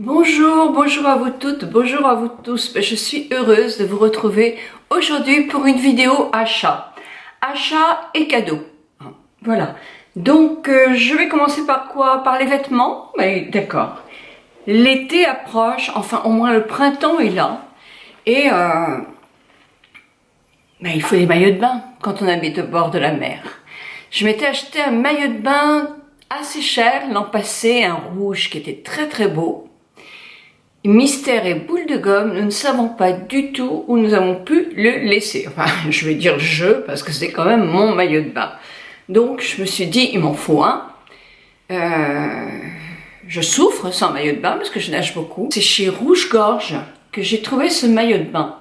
Bonjour, bonjour à vous toutes, bonjour à vous tous. Je suis heureuse de vous retrouver aujourd'hui pour une vidéo achat. Achat et cadeau. Voilà. Donc, je vais commencer par quoi? Par les vêtements? Oui, d'accord. L'été approche, enfin au moins le printemps est là. Et il faut des maillots de bain quand on habite au bord de la mer. Je m'étais acheté un maillot de bain assez cher l'an passé, un rouge qui était très très beau. Mystère et boule de gomme, nous ne savons pas du tout où nous avons pu le laisser. Enfin, je vais dire parce que c'est quand même mon maillot de bain. Donc, je me suis dit, il m'en faut un. Je souffre sans maillot de bain parce que je nage beaucoup. C'est chez Rouge-Gorge que j'ai trouvé ce maillot de bain.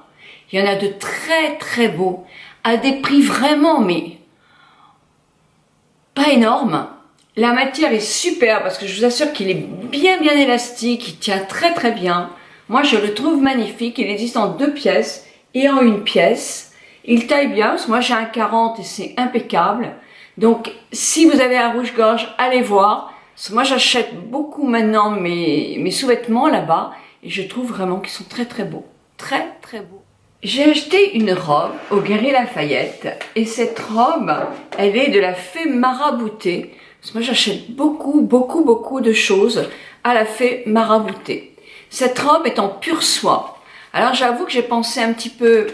Il y en a de très très beaux, à des prix vraiment, mais pas énormes. La matière est super parce que je vous assure qu'il est bien élastique, il tient très très bien. Moi je le trouve magnifique, il existe en 2 pièces et en 1 pièce. Il taille bien, parce que moi j'ai un 40 et c'est impeccable. Donc si vous avez un rouge-gorge, allez voir. Parce que moi j'achète beaucoup maintenant mes sous-vêtements là-bas et je trouve vraiment qu'ils sont très très beaux. Très très beaux. J'ai acheté une robe au Galeries Lafayette et cette robe, elle est de la fée maraboutée. Parce que moi j'achète beaucoup de choses à la fée maraboutée. Cette robe est en pure soie. Alors j'avoue que j'ai pensé un petit peu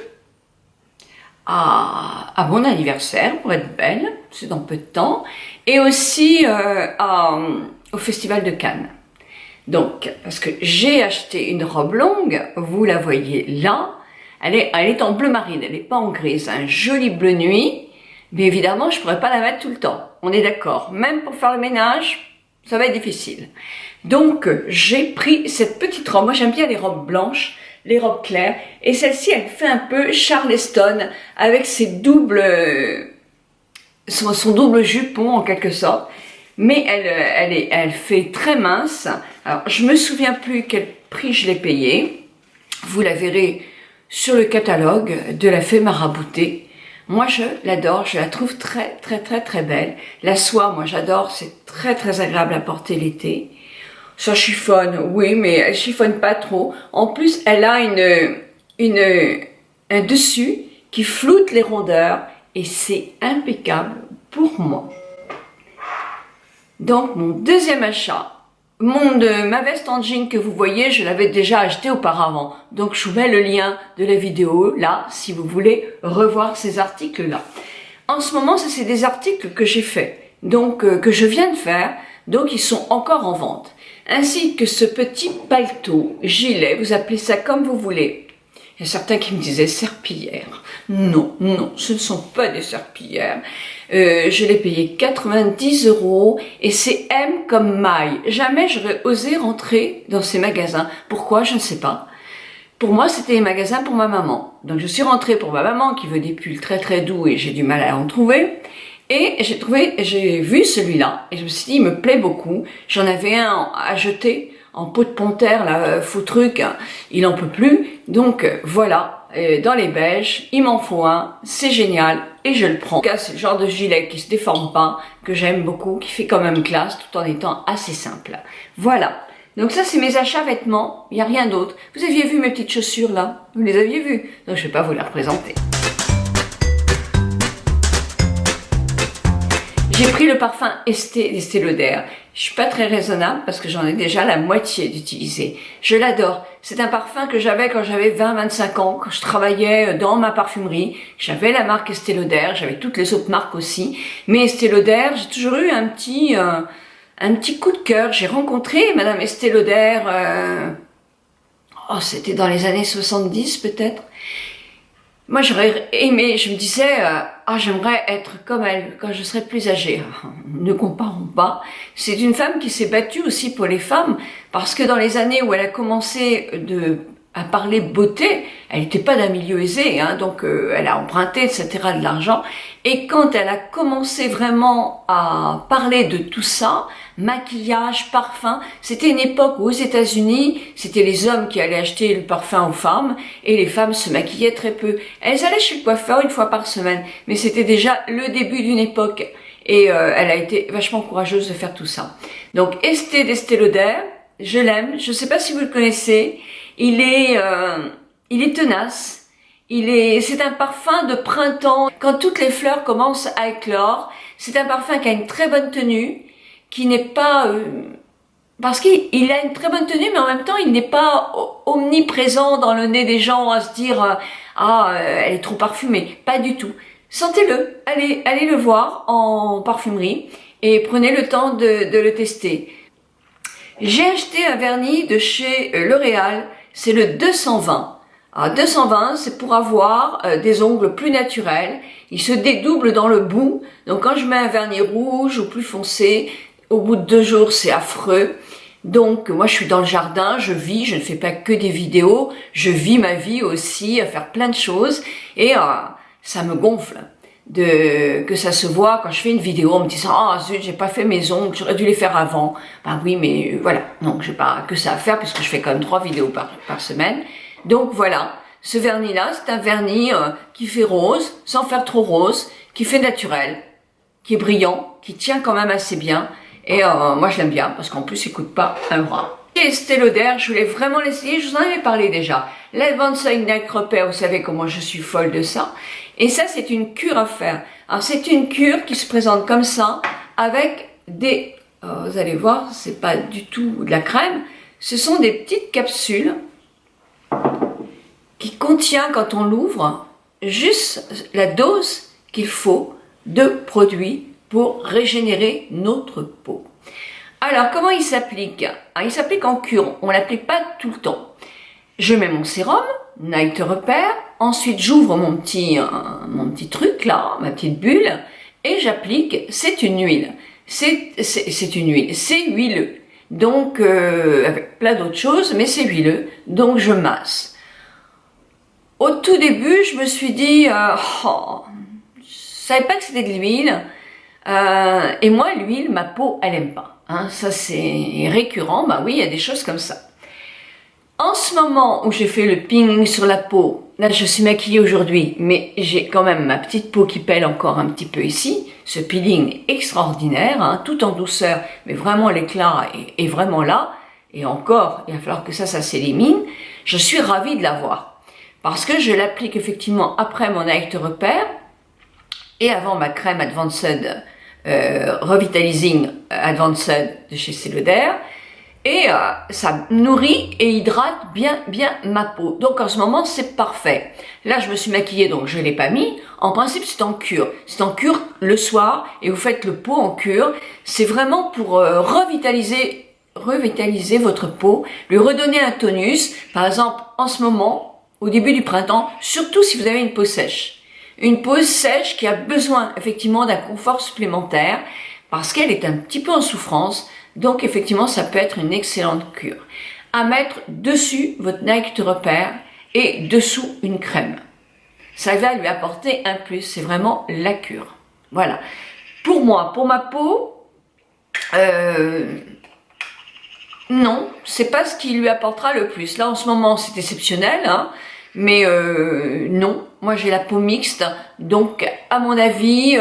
à mon anniversaire pour être belle, c'est dans peu de temps, et aussi au Festival de Cannes. Donc, parce que j'ai acheté une robe longue, vous la voyez là, elle est en bleu marine, elle n'est pas en gris, c'est un joli bleu nuit, mais évidemment je ne pourrais pas la mettre tout le temps, on est d'accord, même pour faire le ménage, ça va être difficile. Donc j'ai pris cette petite robe, moi j'aime bien les robes blanches, les robes claires, et celle-ci elle fait un peu Charleston, avec son double jupon en quelque sorte, mais elle fait très mince. Alors je me souviens plus quel prix je l'ai payé, vous la verrez sur le catalogue de la fée maraboutée. Moi je l'adore, je la trouve très belle. La soie, moi j'adore, c'est très agréable à porter l'été. Ça chiffonne, oui, mais elle chiffonne pas trop. En plus, elle a un dessus qui floute les rondeurs et c'est impeccable pour moi. Donc mon deuxième achat, ma veste en jean que vous voyez, je l'avais déjà acheté auparavant. Donc je vous mets le lien de la vidéo là, si vous voulez revoir ces articles-là. En ce moment, c'est des articles que j'ai faits, donc que je viens de faire, donc ils sont encore en vente. Ainsi que ce petit paletot, gilet, vous appelez ça comme vous voulez. Il y a certains qui me disaient serpillière. Non, ce ne sont pas des serpillières. Je l'ai payé 90 € et c'est M comme maille. Jamais j'aurais osé rentrer dans ces magasins. Pourquoi? Je ne sais pas. Pour moi, c'était les magasins pour ma maman. Donc je suis rentrée pour ma maman qui veut des pulls très doux et j'ai du mal à en trouver. Et j'ai vu celui-là et je me suis dit, il me plaît beaucoup. J'en avais un à jeter en pot de ponter, là, faux truc, hein. Il en peut plus. Donc voilà, dans les beiges, il m'en faut un, c'est génial et je le prends. En tout cas, c'est le genre de gilet qui se déforme pas, que j'aime beaucoup, qui fait quand même classe tout en étant assez simple. Voilà. Donc ça, c'est mes achats vêtements, il n'y a rien d'autre. Vous aviez vu mes petites chaussures là? Vous les aviez vues? Donc je ne vais pas vous les représenter. J'ai pris le parfum d'Estée Lauder. Je suis pas très raisonnable parce que j'en ai déjà la moitié d'utilisé. Je l'adore. C'est un parfum que j'avais quand j'avais 20-25 ans, quand je travaillais dans ma parfumerie. J'avais la marque Estée Lauder, j'avais toutes les autres marques aussi. Mais Estée Lauder, j'ai toujours eu un petit coup de cœur. J'ai rencontré Madame Estée Lauder, c'était dans les années 70 peut-être. Moi, j'aurais aimé, je me disais, j'aimerais être comme elle quand je serai plus âgée. Ne comparons pas. C'est une femme qui s'est battue aussi pour les femmes, parce que dans les années où elle a commencé à parler beauté, elle n'était pas d'un milieu aisé, hein, donc elle a emprunté, etc., de l'argent. Et quand elle a commencé vraiment à parler de tout ça, maquillage, parfum, c'était une époque où aux États-Unis, c'était les hommes qui allaient acheter le parfum aux femmes et les femmes se maquillaient très peu. Elles allaient chez le coiffeur 1 fois par semaine, mais c'était déjà le début d'une époque et elle a été vachement courageuse de faire tout ça. Donc d'Estée Lauder, je l'aime. Je ne sais pas si vous le connaissez. Il est tenace. C'est un parfum de printemps. Quand toutes les fleurs commencent à éclore, c'est un parfum qui a une très bonne tenue, qui n'est pas parce qu'il a une très bonne tenue, mais en même temps, il n'est pas omniprésent dans le nez des gens à se dire elle est trop parfumée. Pas du tout. Sentez-le, allez le voir en parfumerie et prenez le temps de le tester. J'ai acheté un vernis de chez L'Oréal, c'est le 220. Alors 220, c'est pour avoir des ongles plus naturels. Il se dédouble dans le bout, donc quand je mets un vernis rouge ou plus foncé, au bout de 2 jours, c'est affreux. Donc moi je suis dans le jardin, je vis, je ne fais pas que des vidéos, je vis ma vie aussi à faire plein de choses et ça me gonfle que ça se voit quand je fais une vidéo en me disant ah zut, j'ai pas fait mes ongles, j'aurais dû les faire avant. Ben oui, mais voilà, donc j'ai pas que ça à faire puisque je fais quand même 3 vidéos par semaine. Donc voilà, ce vernis là, c'est un vernis qui fait rose sans faire trop rose, qui fait naturel, qui est brillant, qui tient quand même assez bien. Et moi je l'aime bien parce qu'en plus il coûte pas un bras. Chez Estée Lauder, je voulais vraiment l'essayer, je vous en avais parlé déjà. l'Advanced Night Repair, vous savez comment je suis folle de ça. Et ça c'est une cure à faire. Alors c'est une cure qui se présente comme ça avec des... vous allez voir, c'est pas du tout de la crème. Ce sont des petites capsules qui contient quand on l'ouvre juste la dose qu'il faut de produits pour régénérer notre peau. Alors, comment il s'applique? Il s'applique en cure, on ne l'applique pas tout le temps. Je mets mon sérum, Night Repair, ensuite j'ouvre mon petit truc là, ma petite bulle, et j'applique, c'est une huile. C'est une huile, c'est huileux. Donc, avec plein d'autres choses, mais c'est huileux, donc je masse. Au tout début, je me suis dit, je savais pas que c'était de l'huile. Et moi, l'huile, ma peau, elle aime pas. Hein, ça, c'est récurrent. Bah oui, il y a des choses comme ça. En ce moment où j'ai fait le peeling sur la peau, là, je suis maquillée aujourd'hui, mais j'ai quand même ma petite peau qui pèle encore un petit peu ici. Ce peeling est extraordinaire, hein, tout en douceur, mais vraiment l'éclat est vraiment là. Et encore, il va falloir que ça s'élimine. Je suis ravie de l'avoir. Parce que je l'applique effectivement après mon Night Repair et avant ma crème Advanced Revitalizing Advanced de chez Estée Lauder. Et ça nourrit et hydrate bien ma peau. Donc en ce moment, c'est parfait. Là, je me suis maquillée, donc je ne l'ai pas mis. En principe, c'est en cure. C'est en cure le soir et vous faites le pot en cure. C'est vraiment pour revitaliser votre peau, lui redonner un tonus. Par exemple, en ce moment, au début du printemps, surtout si vous avez une peau sèche. Une peau sèche qui a besoin effectivement d'un confort supplémentaire parce qu'elle est un petit peu en souffrance. Donc effectivement, ça peut être une excellente cure. À mettre dessus votre Night Repair et dessous une crème. Ça va lui apporter un plus. C'est vraiment la cure. Voilà. Pour moi, pour ma peau, non, c'est pas ce qui lui apportera le plus. Là, en ce moment, c'est exceptionnel, hein, mais non. Moi, j'ai la peau mixte, donc à mon avis,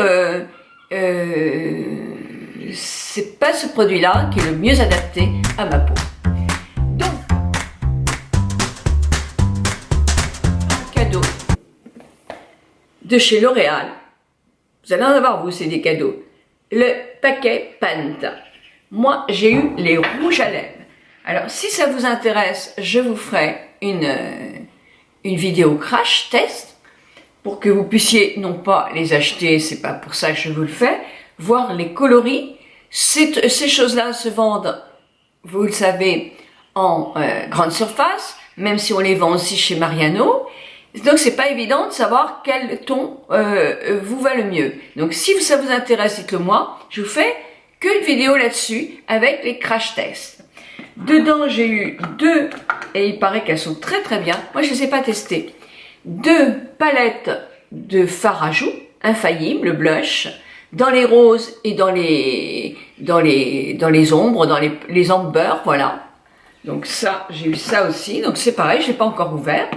c'est pas ce produit-là qui est le mieux adapté à ma peau. Donc, un cadeau de chez L'Oréal. Vous allez en avoir, vous, c'est des cadeaux. Le paquet Pant. Moi, j'ai eu les rouges à lèvres. Alors, si ça vous intéresse, je vous ferai une vidéo crash test pour que vous puissiez, non pas les acheter, c'est pas pour ça que je vous le fais, voir les coloris. Ces choses-là se vendent, vous le savez, en grande surface, même si on les vend aussi chez Mariano. Donc c'est pas évident de savoir quel ton vous va le mieux. Donc si ça vous intéresse, dites-le moi. Je vous fais qu'une vidéo là-dessus avec les crash tests. Dedans j'ai eu 2, et il paraît qu'elles sont très bien. Moi je les ai pas testées. 2 palettes de fard à joues, infaillible, blush, dans les roses et dans les ombres, dans les amber, voilà. Donc ça, j'ai eu ça aussi. Donc c'est pareil, je l'ai pas encore ouvert.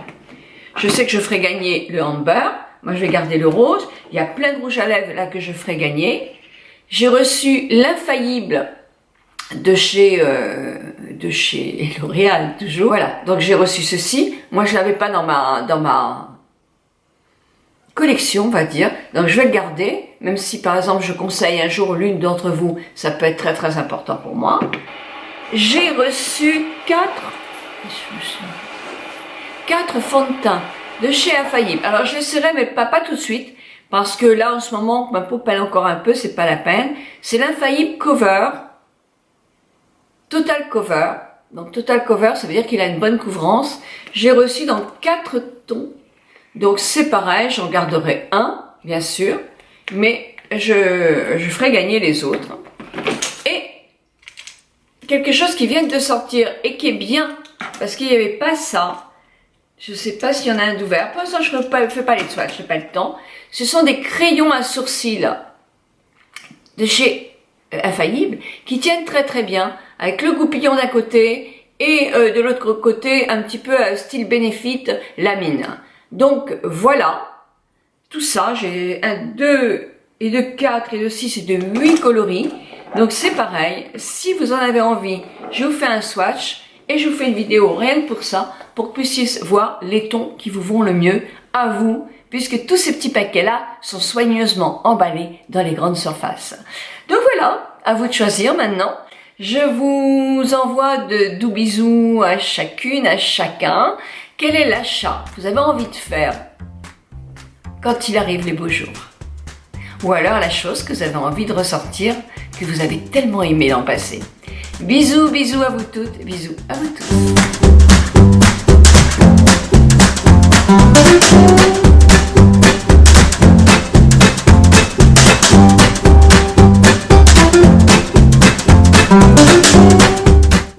Je sais que je ferai gagner le amber. Moi, je vais garder le rose. Il y a plein de rouge à lèvres là que je ferai gagner. J'ai reçu l'infaillible de chez de chez L'Oréal, toujours. Voilà, donc j'ai reçu ceci. Moi, je l'avais pas dans ma collection, on va dire. Donc, je vais le garder, même si, par exemple, je conseille un jour l'une d'entre vous, ça peut être très, très important pour moi. J'ai reçu 4 fonds de teint de chez Infaillible. Alors, je l'essaierai, mais pas tout de suite, parce que là, en ce moment, ma peau pèle encore un peu, c'est pas la peine. C'est l'Infaillible Cover, Total Cover. Donc, Total Cover, ça veut dire qu'il a une bonne couvrance. J'ai reçu dans 4 tons. Donc, c'est pareil, j'en garderai un, bien sûr, mais je ferai gagner les autres. Et quelque chose qui vient de sortir et qui est bien, parce qu'il n'y avait pas ça. Je ne sais pas s'il y en a un d'ouvert. Pour l'instant, je ne fais pas les swatchs, je n'ai pas le temps. Ce sont des crayons à sourcils de chez Infaillible qui tiennent très très bien, avec le goupillon d'un côté et de l'autre côté un petit peu style Benefit lamine. Donc voilà, tout ça, j'ai un 2 et de 4 et de 6 et de 8 coloris. Donc c'est pareil, si vous en avez envie, je vous fais un swatch et je vous fais une vidéo rien que pour ça, pour que vous puissiez voir les tons qui vous vont le mieux à vous, puisque tous ces petits paquets-là sont soigneusement emballés dans les grandes surfaces. Donc voilà, à vous de choisir maintenant. Je vous envoie de doux bisous à chacune, à chacun. Quel est l'achat que vous avez envie de faire quand il arrive les beaux jours? Ou alors la chose que vous avez envie de ressortir, que vous avez tellement aimé l'an passé. Bisous, bisous à vous toutes, bisous à vous tous.